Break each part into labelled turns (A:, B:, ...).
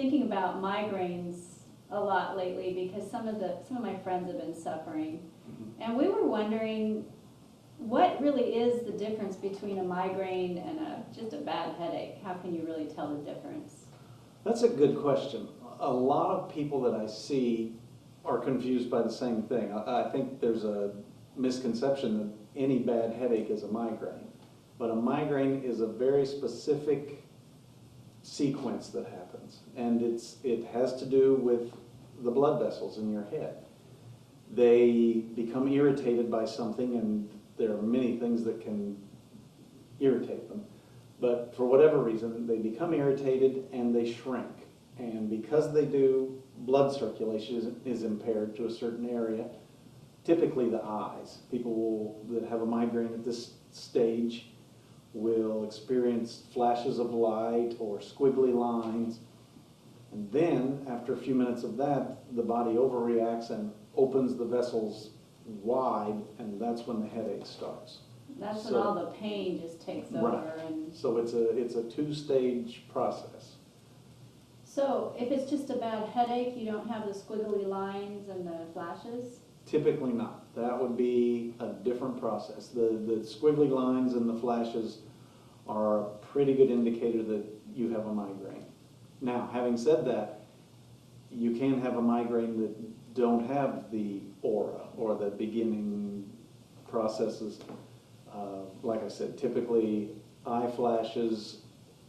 A: thinking about migraines a lot lately because some of my friends have been suffering, and we were wondering what really is the difference between a migraine and just a bad headache. How can you really tell the difference?
B: That's a good question. A lot of people that I see are confused by the same thing. I think there's a misconception that any bad headache is a migraine, but a migraine is a very specific sequence that happens, and it has to do with the blood vessels in your head. They become irritated by something, and there are many things that can irritate them, but for whatever reason they become irritated and they shrink, and because they do, blood circulation is impaired to a certain area, typically the eyes. People that have a migraine at this stage will experience flashes of light or squiggly lines, and then after a few minutes of that, the body overreacts and opens the vessels wide, and that's when the headache starts.
A: That's when all the pain just takes over.
B: Right.
A: And
B: so it's a two-stage process.
A: so if it's just a bad headache, you don't have the squiggly lines and the flashes?
B: Typically not. That would be a different process. The squiggly lines and the flashes are a pretty good indicator that you have a migraine. Now, having said that, you can have a migraine that don't have the aura or the beginning processes. Like I said, typically eye flashes,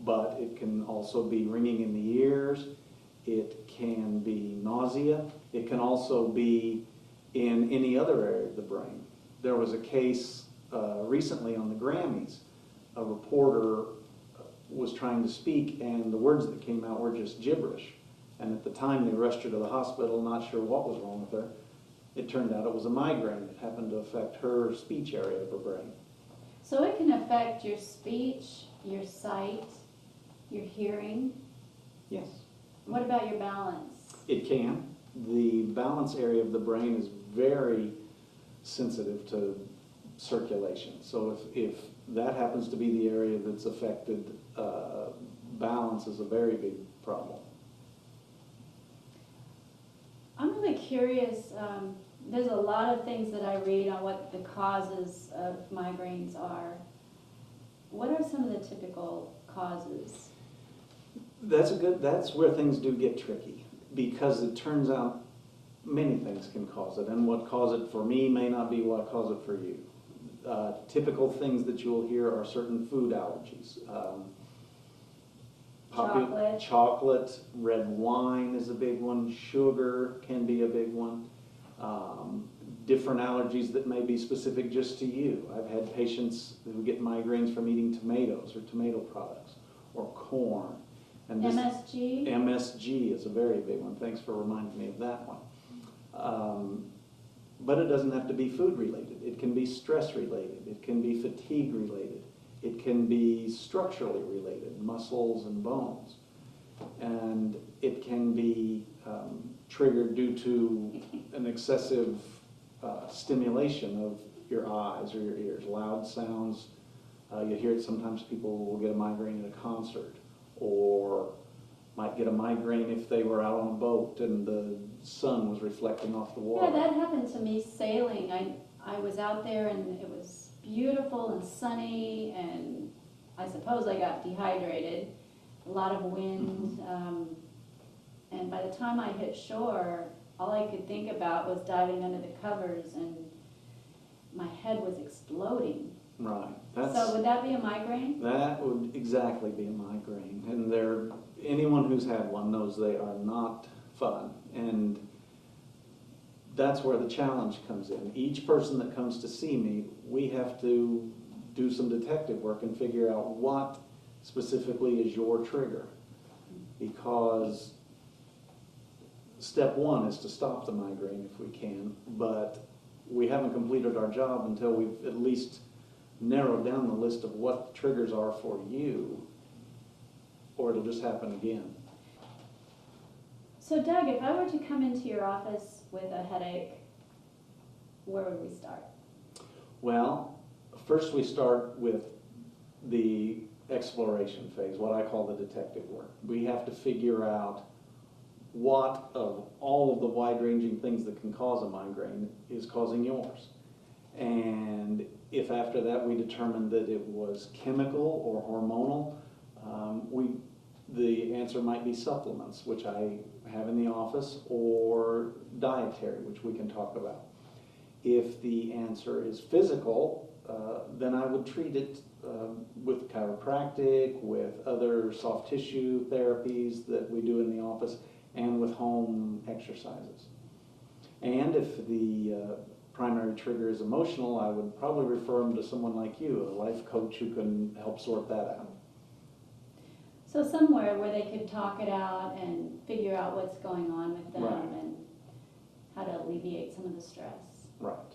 B: but it can also be ringing in the ears. It can be nausea. It can also be in any other area of the brain. There was a case recently on the Grammys. A reporter was trying to speak, and the words that came out were just gibberish. And at the time, they rushed her to the hospital, not sure what was wrong with her. It turned out it was a migraine that happened to affect her speech area of her brain.
A: So it can affect your speech, your sight, your hearing?
B: Yes.
A: What about your balance?
B: It can. The balance area of the brain is very sensitive to circulation. So if that happens to be the area that's affected, balance is a very big problem.
A: I'm really curious. There's a lot of things that I read on what the causes of migraines are. What are some of the typical causes?
B: That's where things do get tricky, because it turns out many things can cause it, and what caused it for me may not be what caused it for you. Typical things that you'll hear are certain food allergies. Chocolate, red wine is a big one, sugar can be a big one. Different allergies that may be specific just to you. I've had patients who get migraines from eating tomatoes or tomato products or corn. And
A: MSG?
B: MSG is a very big one. Thanks for reminding me of that one. But it doesn't have to be food related. It can be stress related. It can be fatigue related. It can be structurally related, muscles and bones. And it can be triggered due to an excessive stimulation of your eyes or your ears. Loud sounds, you hear it sometimes. People will get a migraine at a concert, or might get a migraine if they were out on a boat and the sun was reflecting off the water.
A: Yeah, that happened to me sailing. I was out there and it was beautiful and sunny, and I suppose I got dehydrated, a lot of wind, and by the time I hit shore, all I could think about was diving under the covers, and my head was exploding.
B: Right.
A: So would that be a migraine?
B: That would exactly be a migraine, and anyone who's had one knows they are not fun, and that's where the challenge comes in. Each person that comes to see me, we have to do some detective work and figure out what specifically is your trigger, because step one is to stop the migraine if we can, but we haven't completed our job until we've at least narrowed down the list of what the triggers are for you, or it'll just happen again.
A: So Doug, if I were to come into your office with a headache, where would we start?
B: Well, first we start with the exploration phase, what I call the detective work. We have to figure out what of all of the wide-ranging things that can cause a migraine is causing yours. And if after that we determined that it was chemical or hormonal, the answer might be supplements, which I have in the office, or dietary, which we can talk about. If the answer is physical, then I would treat it with chiropractic, with other soft tissue therapies that we do in the office, and with home exercises. And if the primary trigger is emotional, I would probably refer them to someone like you, a life coach who can help sort that out.
A: So somewhere where they could talk it out and figure out what's going on with them
B: Right.
A: and how to alleviate some of the stress.
B: Right.